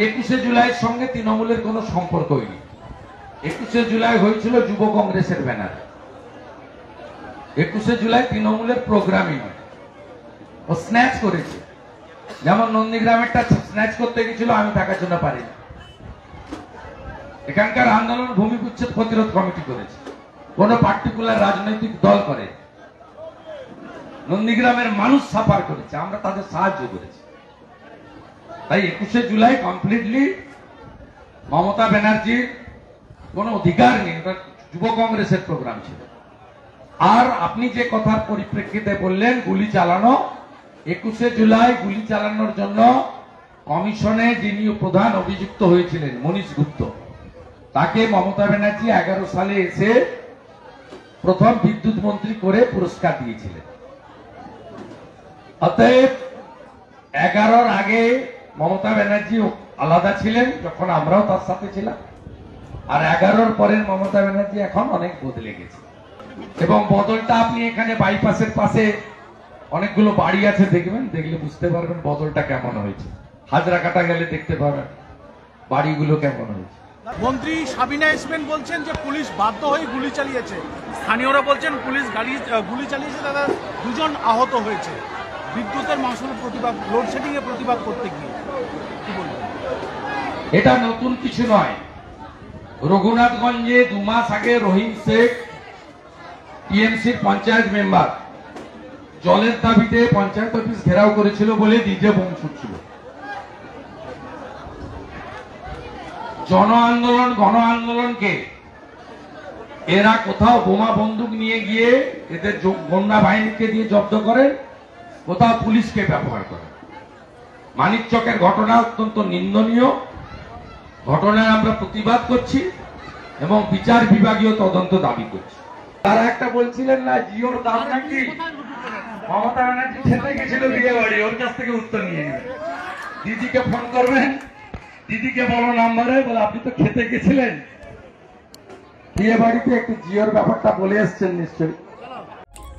21শে জুলাইয়ের সঙ্গে তৃণমূলের কোনো সম্পর্কই নেই। 21শে জুলাই হয়েছিল যুব কংগ্রেসের ব্যানারে। 21শে জুলাই তৃণমূলের প্রোগ্রামই নয়। ও স্ন্যাচ করেছে, যেমন নন্দীগ্রামেরটা স্ন্যাচ করতে গেছিল, আমি থাকার জন্য পারিনি। এখানকার আন্দোলন ভূমি উচ্ছেদ প্রতিরোধ কমিটি করেছে, কোন পার্টিকুলার রাজনৈতিক দল করে। নন্দীগ্রামের মানুষ সাফার করেছে, আমরা তাদের সাহায্য করেছি। তাই 21শে জুলাই কমপ্লিটলি মমতা ব্যানার্জির কোনো অধিকার নেই, এটা যুব কংগ্রেসের প্রোগ্রাম ছিল। আর আপনি যে কথার পরিপ্রেক্ষিতে বললেন গুলি চালানো, 21শে জুলাই গুলি চালানোর জন্য কমিশনে যিনি প্রধান অভিযুক্ত হয়েছিলেন মনীশ গুপ্ত, তাকে মমতা ব্যানার্জি 11 সালে এসে প্রথম বিদ্যুৎ মন্ত্রী করে পুরস্কার দিয়েছিলেন। অতএব 11-র আগে মমতা ব্যানার্জি আলাদা ছিলেন, যখন আমরাও তার সাথে ছিলাম। আর 11-র পরের মমতা ব্যানার্জি এখন অনেক বদলে গেছে। এবং বদলটা আপনি এখানে বাইপাসের পাশে অনেকগুলো বাড়ি আছে, দেখবেন, দেখলে বুঝতে পারবেন বদলটা কেমন হয়েছে। হাজরাকাটা গেলে দেখতে পাবেন বাড়িগুলো কেমন হয়েছে। মন্ত্রী সাবিনা ইসমেন বলছেন যে পুলিশ বাধ্য হয়ে গুলি চালিয়েছে, স্থানীয়রা বলছেন পুলিশ গুলি চালিয়েছে, তারা 2 জন আহত হয়েছে বিদ্যুতের মাসুল প্রতিবাদ, লোডশেডিং এর প্রতিবাদ করতে গিয়ে। কি বলবেন? এটা নতুন কিছু নয়। রঘুনাথগঞ্জে 2 মাস আগে রহিম শেখ, টিএমসির পঞ্চায়েত মেম্বার, জলের দাবিতে পঞ্চায়েত অফিস ঘেরাও করেছিল বলে ডিজে বোম ছুটছিল। জন আন্দোলন, গণ আন্দোলনকে এরা কোথাও বোমা বন্দুক নিয়ে গিয়ে এদের গন্ডা বাহিনীকে দিয়ে জব্দ করেন, কোথাও পুলিশকে ব্যবহার করেন। মানিকচকের ঘটনা অত্যন্ত নিন্দনীয় ঘটনায় আমরা প্রতিবাদ করছি এবং বিচার বিভাগীয় তদন্ত দাবি করছি। তারা একটা বলছিলেন না, জিওর দাম নাকি মমতা ব্যানার্জি খেতে গেছিল বিয়ে বাড়ি, ওর কাছ থেকে উত্তর নিয়ে নেবেন। দিদিকে ফোন করবেন, দিদিকে বলো নাম্বারে, বলে আপনি তো খেতে গেছিলেন বিয়ে বাড়িতে, একটু জিওর ব্যাপারটা বলে এসছেন নিশ্চয়ই।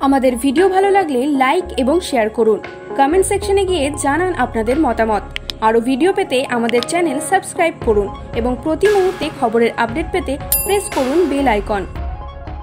আমাদের ভিডিও ভালো লাগলে লাইক এবং শেয়ার করুন, কমেন্ট সেকশনে গিয়ে জানান আপনাদের মতামত। আরও ভিডিও পেতে আমাদের চ্যানেল সাবস্ক্রাইব করুন এবং প্রতি মুহূর্তে খবরের আপডেট পেতে প্রেস করুন বেল আইকন।